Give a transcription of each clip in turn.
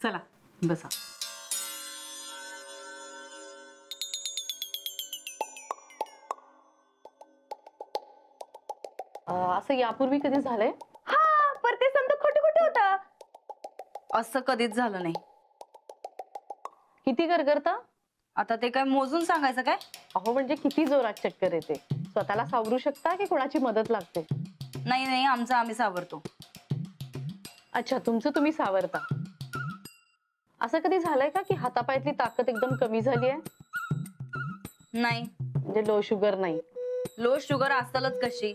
चला बसा. असं यापूर्वी कधी झालंय? हा, पर ते समजा खोटं खोटं होतं. असं कधीच झालं नाही. किती गरगरता? आता ते काय मोजून सांगायचं काय? अहो म्हणजे किती जोरात चक्कर येते? स्वतःला सावरू शकता की कोणाची मदत लागते? नाही नाही, आमचं आम्ही सावरतो. अच्छा, तुमचं तुम्ही सावरता. असं कधी झालंय का की हातापायातली ताकद एकदम कमी झाली आहे? नाही. म्हणजे लो शुगर नाही? लो शुगर असलच कशी?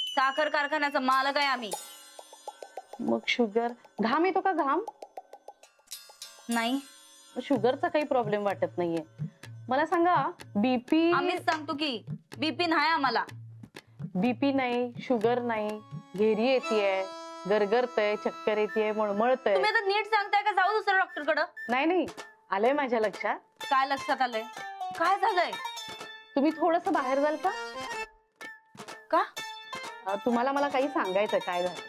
साखर कारखान्याचा मालक आहे आम्ही. मग शुगर, घाम येतो का घाम? नाही. शुगरचा काही प्रॉब्लेम वाटत नाहीये. मला सांगा बीपी? आम्हीच सांगतो की बीपी नाही आम्हाला. बीपी नाही, शुगर नाही, घेरी येतेय, गरगरतय, चक्कर येतेय, मळमळतय. तुम्ही आता नीट सांगताय का जाऊ दुसऱ्या डॉक्टरकडे? नाही नाही, आलंय माझ्या लक्षात. काय लक्षात आलंय? काय झालंय? तुम्ही थोडस बाहेर जाल का? का? तुम्हाला मला काही सांगायचंय. काय झालं?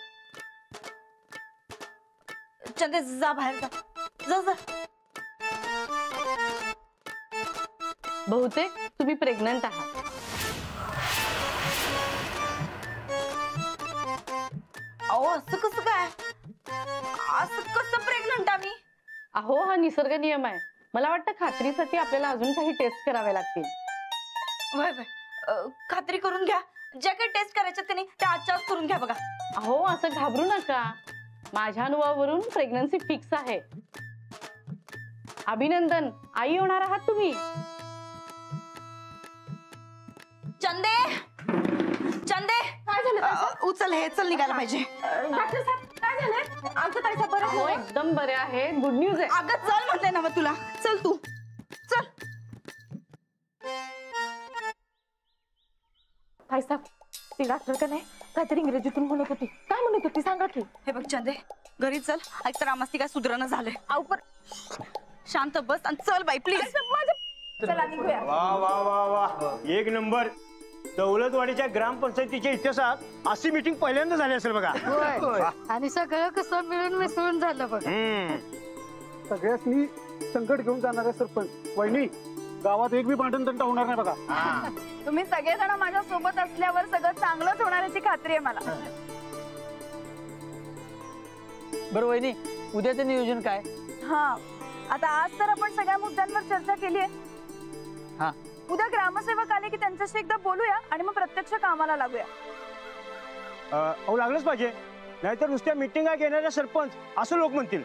चंदे जा बाहेर जा जा जा. बहुतेक तुम्ही प्रेग्नंट आहात. अहो असं कसं काय? असं कसं प्रेग्नंट आम्ही? अहो हा निसर्ग नियम आहे. मला वाटतं खात्रीसाठी आपल्याला अजून काही टेस्ट करावे लागतील. वय वय, खात्री करून घ्या. ज्या काही टेस्ट करायच्यात की नाही त्या आजच्याच करून घ्या बघा. अहो असं घाबरू नका. माझ्या अनुभवावरून प्रेग्नन्सी फिक्स आहे. अभिनंदन, आई होणार आहात तुम्ही. चंदे, चंदे काय झालं? उचल, हे चल निघायला पाहिजे. डॉक्टर साहेब काय झालंय? आमचं ताई साहेब बरं हो आहे? एकदम बरे आहेत. गुड न्यूज आहे. अगं चल म्हटलंय ना मग तुला. चल तू चल. ताई साहेब, ती डॉक्टर का नाही काहीतरी इंग्रजीतून म्हणत होती. काय म्हणत होती सांगा की? हे बघ चंदे, घरी चल. ऐक तर आम्हाला काय सुधारणा झालंय. अहो पर शांत बस आणि चल बाई प्लीज. चला निघूया. वा वा वा वा, एक नंबर. दौलतवाडीच्या ग्रामपंचायतीच्या इतिहासात अशी मीटिंग पहिल्यांदा झाली असेल बघा. आणि सगळं कसं मिळून मिसळून झालं बघ. सगळ्यासनी संकट घेऊन जाणाऱ्या सरपंच वहिनी, गावात एक बी भांडण तंटा होणार नाही बघा. तुम्ही सगळेजण माझ्या सोबत असल्यावर सगळं चांगलंच होण्याची खात्री आहे मला. बरं वहिनी, उद्याचं नियोजन काय? हा, आता आज तर आपण सगळ्या मुद्द्यांवर चर्चा केली आहे. हा, उद्या ग्रामसेवक आले की त्यांच्याशी एकदा बोलूया आणि मग प्रत्यक्ष कामाला लागूया. अहो लागलंच पाहिजे, नाहीतर नुसत्या मिटिंगा घेणाऱ्या सरपंच असं लोक म्हणतील.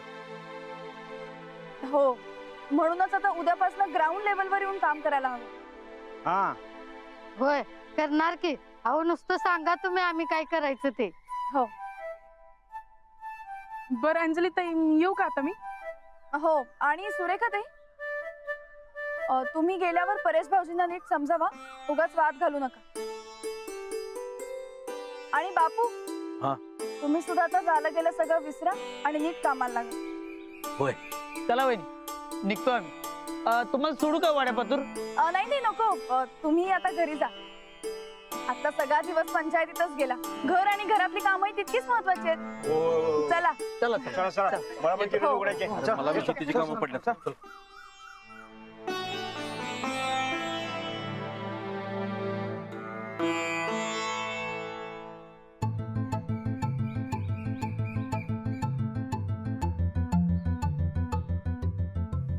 हो, म्हणूनच आता उद्यापासून ग्राउंड लेवलवर येऊन काम करायला हवं. हा होय, करणार की. अहो नुसतं सांगा तुम्ही, आम्ही काय करायचं ते. हो. बरं अंजली ताई, येऊ का आता मी? हो, आणि सुरेखा ताई, तुम्ही गेल्यावर परेश भाऊजींना नीट समजावा, उगाच वाद घालू नका. आणि बापू, तुम्ही सुद्धा आता झालं गेलं सगळं विसरा आणि नीट कामाला लागा. होय. चला वहिनी, निघतो आम्ही. तुम्हाला सोडू का वाड्यापातूर? नाही नाही नको, तुम्ही आता घरी जा. आता सगळा दिवस पंचायतीतच गेला. घर आणि घरातली कामही तितकीच महत्वाची आहेत. चला चला चला चला, बरोबर केलं उघडायचे. मला शेतीची कामं पडल्यात.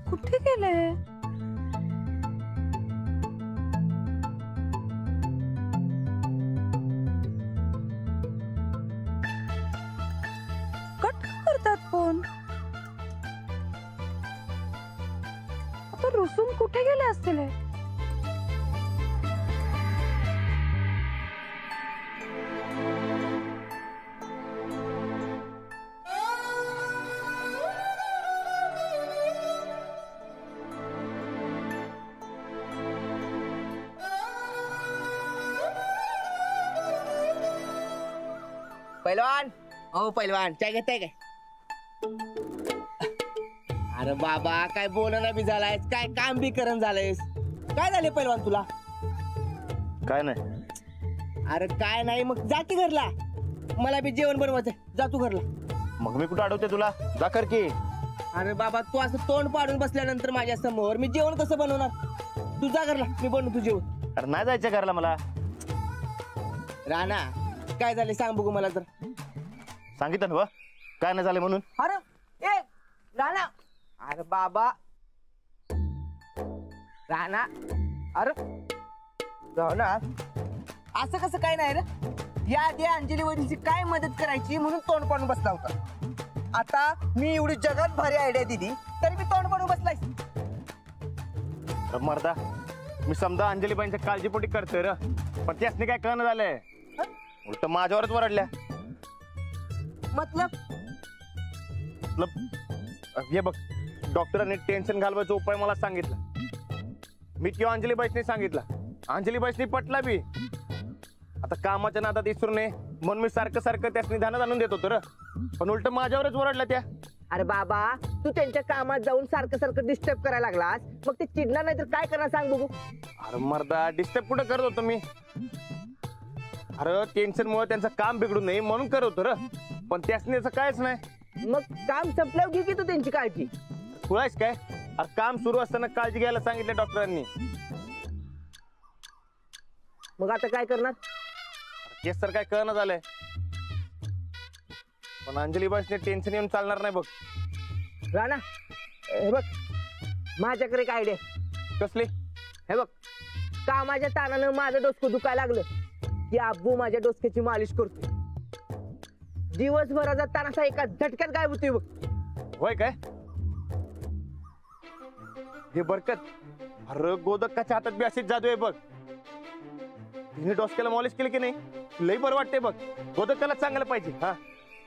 कुठे गेले? कट करतात फोन. आता रुसून कुठे गेले असतील हे? पहिलवान, हो पहिलवान, चाय घेताय काय? अरे बाबा, काय बोलणं बी झालायस, काय काम बी करण झालंयस. काय झाले पहिलवान तुला? काय नाही. अरे काय नाही, मग जा की घरला. मला बी जेवण बनवायचंय, जा तू घरला. मग मी कुठं अडवते तुला? जा कर की. अरे बाबा तू असं तोंड पाडून बसल्यानंतर माझ्या समोर मी जेवण कसं बनवणार? तुझा घरला मी बनवतो जेवण. अरे नाही जायचं घरला मला. राणा काय झाले सांग बघू मला तर. सांगितलं ना काय नाही झालं म्हणून. अरे ए राणा, अरे बाबा राणा, अरे राणा असं कसं काय नाही रे. या आधी अंजली वहिनीची काय मदत करायची म्हणून तोंड पाडून बसला होता. आता मी एवढी जगात भारी आयडिया दिली तरी मी तोंड पाडून बसलाय. मर्दा मी समजा अंजलीबाईंच्या काळजीपोटी करतोय र, पण त्यासनी काय कळणं झालंय. उलट माझ्यावरच वरडल्या. मतलब हे बघ, डॉक्टरांनी टेन्शन घालवायचा उपाय मला सांगितला. मी किंवा अंजलीबाईसनी सांगितला. अंजलीबाईसनी पटला बी. आता कामाच्या नादात विसरू नये म्हणून मी सारखं सारखं त्यासनी ध्यानात आणून देत होतो र, पण उलट माझ्यावरच वरडल्या त्या. अरे बाबा तू त्यांच्या कामात जाऊन सारखं सारखं डिस्टर्ब करायला लागलास, मग ते चिडणार नाही तर काय करणार सांग बघू. अरे मर्दा डिस्टर्ब कुठं करत होतो मी. अरे टेन्शन मुळे त्यांचं काम बिघडू नये म्हणून करत होतो र, पण त्यासनी असं कायच नाही. मग काम संपल्यावर घे की तू त्यांची काळजी. तुलाच काय, अरे काम सुरू असताना काळजी घ्यायला सांगितलं डॉक्टरांनी. मग आता काय करणार? तेच तर काय कळणं झालंय. पण अंजलीबाईसने टेन्शन येऊन चालणार नाही बघ. राणा हे बघ माझ्याकडे एक आयडिया. कसली? हे बघ कामाच्या ताणानं माझं डोसकं दुखायला लागलं की अब्बू माझ्या डोसक्याची मालिश करतो. दिवसभराचा ताण असा एका झटक्यात गायब होतोय बघ. होय काय? हे बरकत, अरे गोदक्काच्या हातात बी अशीच जादू आहे बघ. तिने डोसक्याला मॉलिश केली की नाही लई बरं वाटतंय बघ. गोदक्काला चांगलं पाहिजे. हा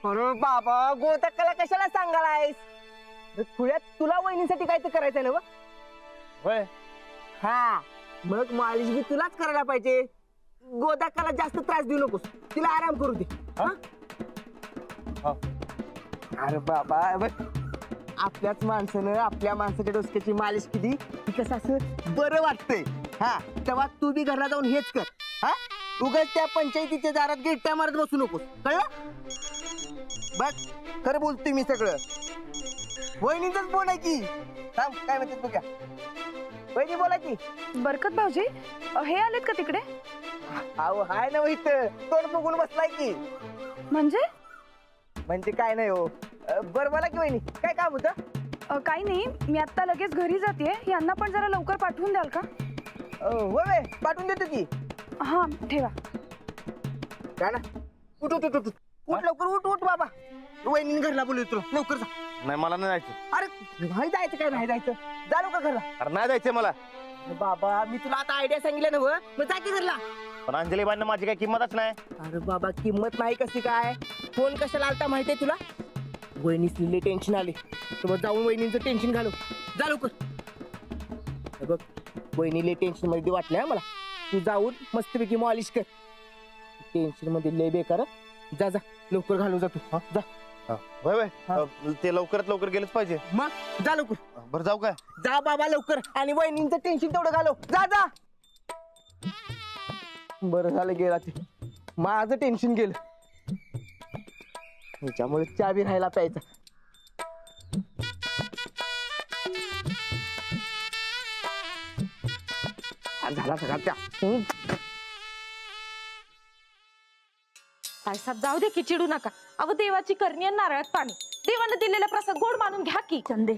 अरे बाबा गोदक्काला कशाला सांगालायस? खुळ्यात तुला वहिनीसाठी काय तर करायचंय ना? होय. हा मग मालिश बी तुलाच करायला पाहिजे. गोदक्काला जास्त त्रास देऊ नकोस, तिला आराम करू दे. हा? अरे बाबा बघ आपल्याच माणसानं आपल्या माणसाच्या डोसक्याची मालिश केली की कसं असं बरं वाटतंय. हा तेव्हा तू बी घरला जाऊन हेच कर. हा उगाच त्या पंचायतीच्या दारात गिट्ट्या मारत बसू नकोस, कळलं? बघ खरं बोलतोय मी सगळं. वहिनीच बोला की. थांब काय म्हणते तू? क्या वहिनी बोला की. बरकत भाऊजी हे आलेत का तिकडे? अहो हाय ना इथं तोंड बघून बसलाय की. म्हणजे काय नाही हो. बरं बोला की वहिनी काय काम होतं? काही नाही, मी आता लगेच घरी जाते. यांना पण जरा लवकर पाठवून द्याल का? होय पाठवून देतो की. हा ठेवा. काय ना उठ उठ उठ उठ उठ लवकर उठ उठ बाबा. वहिनी घरला बोलवतो लवकर जा. नाही मला नाही जायचं. अरे नाही जायचं काय नाही जायचं, जा लवकर घरला. अरे नाही जायचंय मला. बाबा मी तुला आता आयडिया सांगितलं ना मग जा की घरला. पण अंजलीबाईंना माझी काही किंमतच नाही. अरे बाबा किंमत नाही कशी काय? फोन कशाला आलता माहितीये तुला? वहिनीच टेन्शन आले तर मग जाऊन वहिनीचं टेन्शन घालव. जा लवकर. हे बघ वहिनीले टेन्शन मध्ये वाटलंय मला. तू जाऊन मस्तपैकी मॉलिश कर. टेन्शन मध्ये लय बेकार. जा जा लवकर घालव जा तू. हा जा. होय होय ते लवकरात लवकर गेलंच पाहिजे. मग जा लवकर. बरं जाऊ काय? जा बाबा लवकर आणि वहिनींचं टेन्शन तेवढं घालव. जा जा. बरं झालं गेला ते, माझं टेन्शन गेलं. त्याच्यामुळे चहा बी राहायला प्यायचा. झाला सगळा त्या. साहेब जाऊ दे की, चिडू नका. अहो देवाची करणी आणि नारळात पाणी. देवानं दिलेला प्रसाद गोड मानून घ्या की. चंदे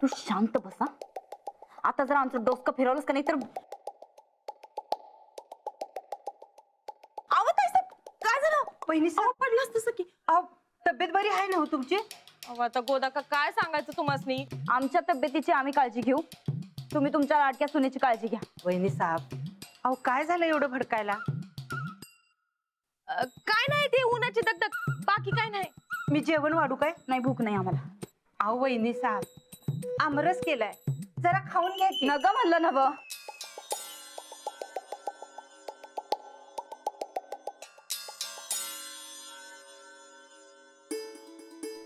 तू शांत बसा. आता जर आमचं डोसकं फिरवलंस का नाही तर. अहो ताईसाहेब काय झालं? बहिणी साहेब पडलास तसं की. तब्येत बरी आहे ना हो तुमची? अहो आता गोदाका काय सांगायचं तुम्हासनी. आमच्या तब्येतीची आम्ही काळजी घेऊ, तुम्ही तुमच्या लाडक्या सुनेची काळजी घ्या. वहिनी साहेब अहो काय झालं एवढं भडकायला? काय नाही ते उन्हाची दगदग, बाकी काय नाही. मी जेवण वाढू काय? नाही भूक नाही आम्हाला. अहो वहिनी साहेब आमरस केलाय, जरा खाऊन घ्या की. नग म्हणलं नव.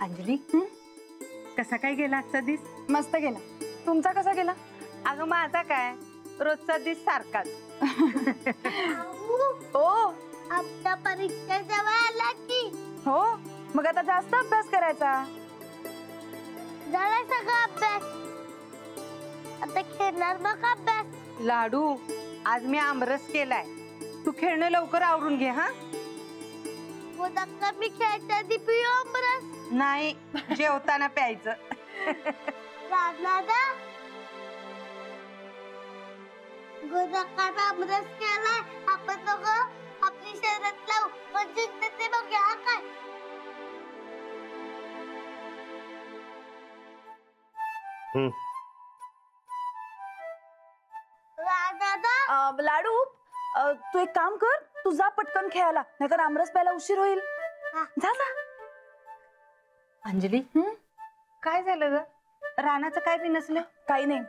अंजली कसा काय गेला आजचा दिवस? मस्त गेला. तुमचा कसा गेला? अगं माझा काय रोजचा दिवस सारखाच. हो आता परीक्षा जवळ आला की हो मग आता जास्त अभ्यास करायचा. झालाय सगळा अभ्यास. आता खेळणार मग अभ्यास. लाडू आज मी आमरस केलाय, तू खेळणं लवकर आवरून घे. हा गोदाक्का मी खेळायच्या आधी पिऊ अमरस. नाही, जेवताना प्यायचं. दादा गोदाक्काचा अमरस केलाय, आपण दोघं आपली शर्यत लावू म्हणजे ते बघूया. हा काय दादा लाडू तू एक काम कर, तू जा पटकन खेळायला, नाहीतर आमरस प्यायला उशीर होईल. जा जा. अंजली काय झालं ग? रानाचं काय बी नसलं? काही नाही,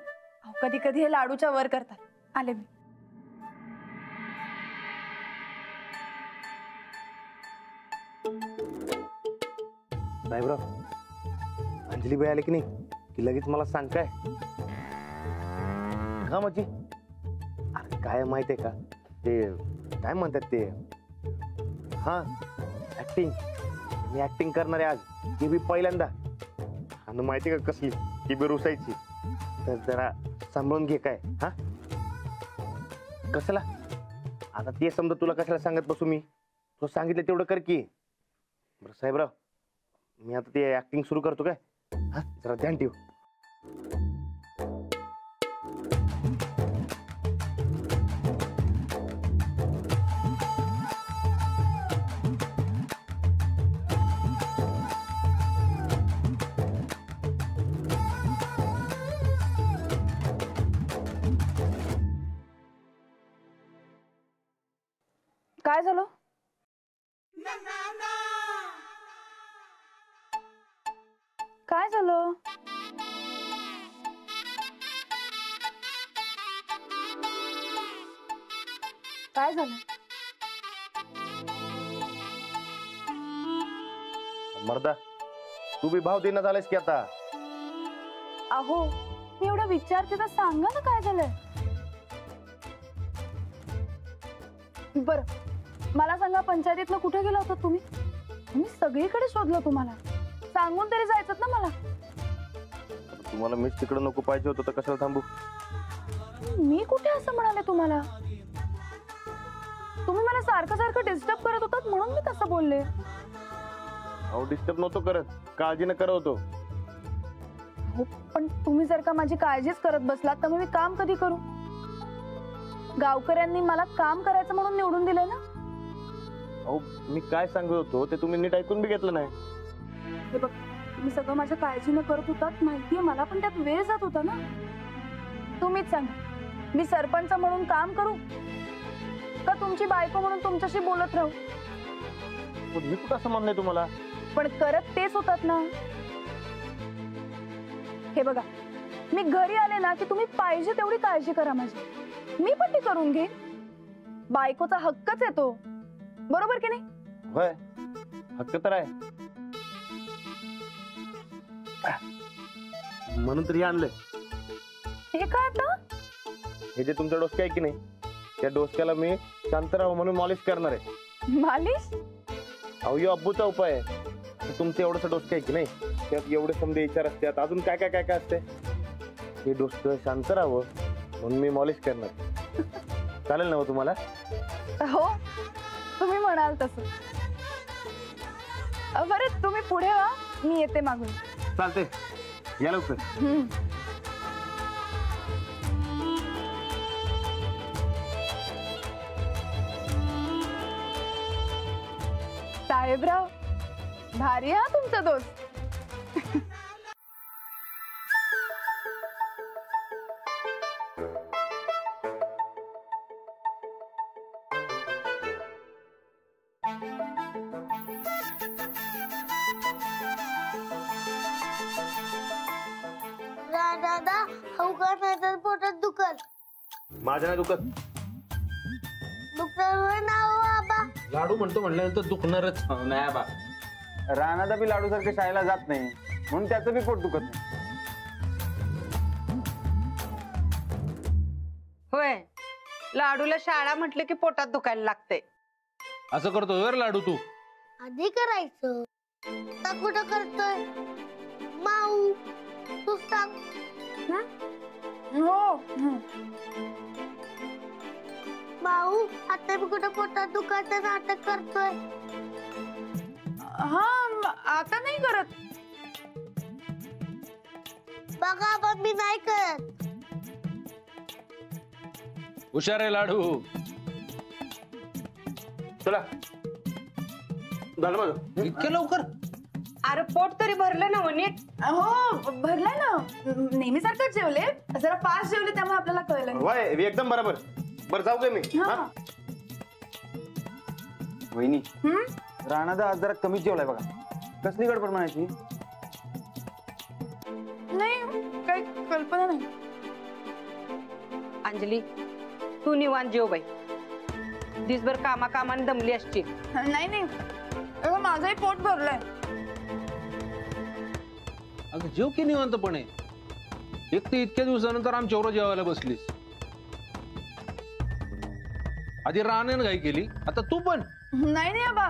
कधी कधी हे लाडूच्या वर करतात. आले मी. साहेबराव, अंजली बाई आली की नाही की लगेच मला सांग काय का माझी. अरे काय माहित आहे का, ते काय म्हणतात ते, हा ऍक्टिंग. मी ऍक्टिंग करणार आहे आज, ती बी पहिल्यांदा. आणि माहिती का कसली, ती बी रुसायची. तर जरा सांभाळून घे काय. हा कसला आता ते समजा तुला कशाला सांगत बसू मी, तो सांगितलं तेवढं कर की. बरं साहेबराव, मी आता ते ऍक्टिंग सुरू करतो काय. हा जरा ध्यान ठेव. काय झालं? काय झालं? काय झालं? मर्दा, तू बी भाव देण्यात आलायस की आता. अहो मी एवढं विचारते तर सांगा ना काय झालंय. बर मला सांगा, पंचायतीतनं कुठे गेला होता तुम्ही? मी सगळीकडे शोधलं तुम्हाला, सांगून तरी जायचं ना मला. तुम्हाला मीच तिकडे नको पाहिजे होतं तर कशाला थांबू. मी कुठे असं म्हणाले तुम्हाला? तुम्ही मला सारखं सारखं डिस्टर्ब करत होतात म्हणून मी तसं बोलले. अहो डिस्टर्ब नव्हतो करत, काळजीने करत होतो. हो पण तुम्ही जर का माझी काळजीच करत बसलात तर मग मी काम कधी करू? गावकऱ्यांनी मला काम करायचं म्हणून निवडून दिलंय ना. अहो मी काय सांगत होतो ते तुम्ही नीट ऐकून बी घेतलं नाही. हे बघ, तुम्ही सगळं माझ्या काळजीनं करत होतात माहितीये मला, पण त्यात वेळ जात होता ना. तुम्हीच सांगा, मी सरपंच म्हणून काम करू का तुमची बायको म्हणून तुमच्याशी बोलत राहू? पण मी कुठं असं म्हणलंय तुम्हाला. पण करत तेच होतात ना. हे बघा, मी घरी आले ना की तुम्ही पाहिजे तेवढी काळजी करा माझी, मी पण ती करून घे. बायकोचा हक्कच येतो, बरोबर की नाही? होय, हक्क तर आहे. म्हणून तरी आणलंय. हे काय आता? हे जे तुमच्या डोसक्या आहे की नाही, त्या डोसक्याला मी शांतराव म्हणून मॉलिश करणार आहे. मालिश? अहो यो अब्बूचा उपाय आहे. तुमचं एवढंसं डोसकं आहे की नाही, त्यात एवढे समजे विचार असतात, अजून काय काय काय काय असते. हे डोसकं शांत राहावं म्हणून मी मॉलिश करणार. चालेल ना तुम्हाला? हो तुम्ही म्हणाल तसं. बरं तुम्ही पुढे व्हा, मी येते मागून. चालते, या लवकर. साहेबराव, भारी हा तुमचा दोस्त. दादा अवघड नाही तर पोटात दुखत. माझ्या नाही दुखत. दुखणार ना बाबा. लाडू म्हणतो म्हणल्यानंतर दुखणारच नाही बा. राणादा बी लाडू सारखं शाळेला जात नाही म्हणून त्याचं बी पोट दुखत नाही. होय, लाडूला शाळा म्हटलं की पोटात दुखायला लागते. असं करतो वर लाडू तू. आधी करायचं, आता कुठं करतोय? माऊ माऊ आता मी कुठं पोटात दुखायचं नाटक करतोय. हा आता नाही करत. बघा पण मी नाही करत. हुशार आहे लाडू. चला झालं माझं. इतक्या लवकर? अरे पोट तरी भरलं ना नीट? हो भरलाय ना. नेहमीसारखंच जेवले, जरा फास्ट जेवले त्यामुळे आपल्याला कळलं. वय एकदम बरोबर. बरं जाऊ का मी? हा. वहिनी राणादा आज जरा कमीच जेवलाय बघा. कसली गडबड म्हणायची? नाही काही कल्पना नाही. अंजली तू निवांत जेव बाई. दिसभर कामाकामाने दमली असशील. नाही नाही अगं, माझंही पोट भरलंय. अगं जेव की निवांतपणे. एक तर इतक्या दिवसानंतर आमच्यावर जेवायला बसलीस. आधी राण्यानं घाई केली, आता तू पण. नाही नाही आबा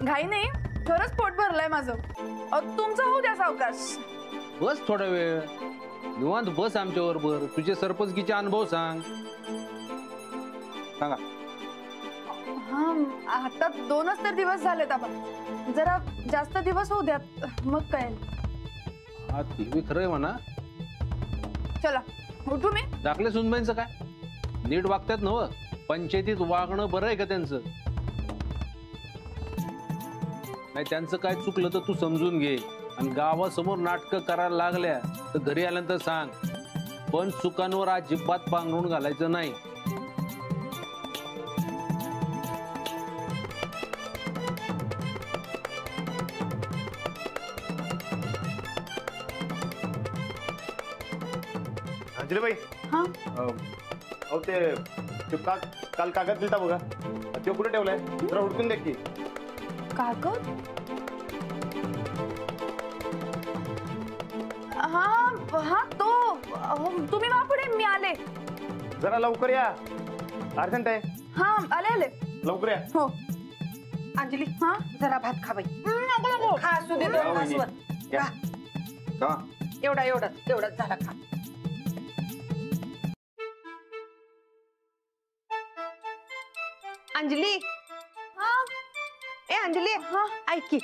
घाई नाही, खरंच पोट भरलंय माझं. तुमचं होऊ द्या सावकाश. बस थोडा वेळ निवांत बस आमच्या बरोबर. तुझे सरपंचकीचे अनुभव सांग. सांगा. हा आता 2च तर दिवस झालेत आबा, जरा जास्त दिवस होऊ द्यात मग कळेल. हा ते बी खरंय म्हणा. चला उठू मी. दाखले सुनबाईंचं काय? नीट वागतात नव. पंचायतीत वागणं बरं आहे का त्यांचं? नाही त्यांचं काय चुकलं तर तू समजून घे. आणि गावासमोर नाटकं करायला लागल्या तर घरी आल्यानंतर सांग. पण चुकांवर अजिबात पांघरून घालायचं नाही. अंजलीबाई. हा अहो ते काल कागद दिलता बघा, तो कुठे ठेवलाय? जरा हुडकून द्या की. कागद? हा हा तो तुम्ही वा पुढे, मी आले. जरा लवकर या, अर्जंट आहे. हा आले आले. लवकर या. हो. अंजली हा जरा भात खा बाई. नको नको. खा असू दे 2 तासवर. या. खा. एवढाच झाला खा. अंजली ए अंजली ऐक की.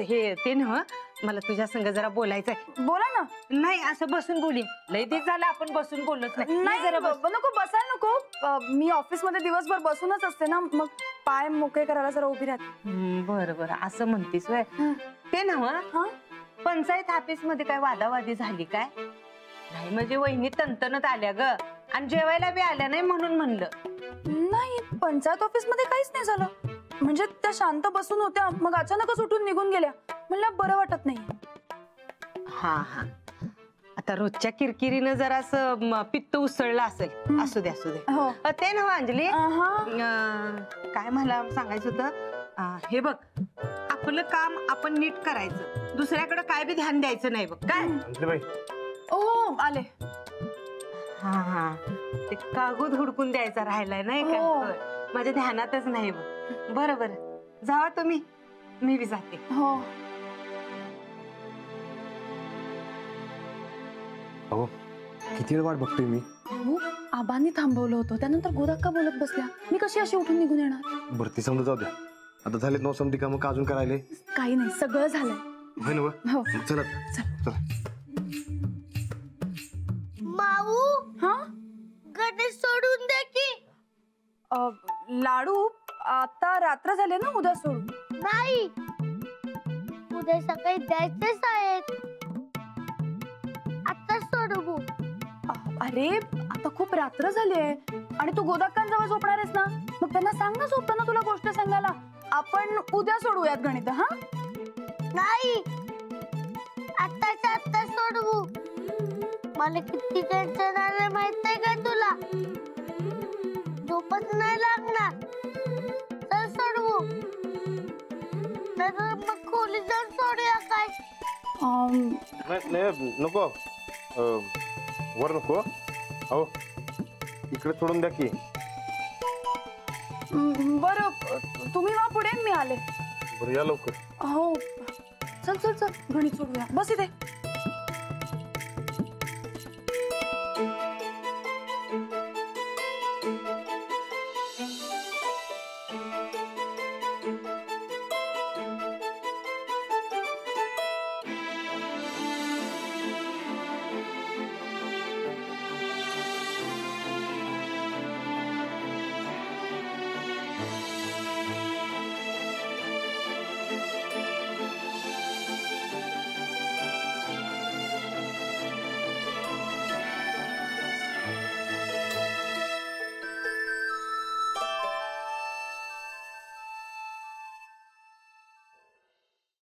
हे ते ना मला तुझ्या संग जरा बोलायचंय. बोला ना. नाही असं बसून बोली. लय दिवस झाला आपण बसून बोललोच नाही. नाही जरा नको बसायला नको. मी ऑफिस मध्ये दिवसभर बसूनच असते ना, मग पाय मोकळे करायला जरा उभी राहते. बरं असं म्हणतीस वय. ते ना पंचायत ऑफिस मध्ये काय वादावादी झाली काय? नाही म्हणजे वहिनी तंतनत आल्या ग, आणि जेवायला बी आल्या नाही म्हणून म्हणलं. नाही पंचायत ऑफिस मध्ये काहीच नाही झालं. म्हणजे त्या शांत बसून होत्या, मग अचानकच उठून निघून गेल्या. म्हणलं बरं वाटत नाही. हा आता रोजच्या किरकिरीनं जरा असं पित्त उसळलं असेल. असू दे हो. ते ना अंजली काय मला सांगायचं होतं. हे बघ आपलं काम आपण नीट करायचं, दुसऱ्याकडे काय बी ध्यान द्यायचं नाही बघ. काय अंजलीबाई. ओ आले. हा ते कागद हुडकून द्यायचा राहिलाय नाही का? माझ्या ध्यानातच नाही बघ. बरं जावा तुम्ही, मी बी जाते. हो. अहो किती वेळ वाट बघतोय मी. आबांनी थांबवलं होतं, त्यानंतर गोदाक्का बोलत बसल्या. मी कशी अशी उठून निघून येणार? बरं ती समजा जाऊ द्या. आता झालेत 9 समधी कामं का अजून करायले? काही नाही, सगळं झालंय. होय ना? हो. चला. माऊ हा गणेश सोडून दे की. लाडू आता रात्र झाले ना, उद्या सोडू. नाही उद्या सकाळी द्यायचेच आहेत. आता सोडू. अरे आता खूप रात्र झाली आहे आणि तू गोदाक्कांजवळ झोपणार आहेस ना, मग त्यांना सांग ना झोपताना तुला गोष्ट सांगायला. आपण उद्या सोडूयात गणित. हा नाही आत्ताच्या आत्ता सोडवू. मला किती टेन्शन आलं माहितीये का तुला? झोपच नाही लागणार. तर सोडवू तर मग खोलीत जाऊन सोडूया काय? नाही नको. वर नको. हो इकडे सोडून द्या की. बरं तुम्ही वा पुढे, मी आले. बरं या लवकर. हो चल गणित सोडूया. बस इथे.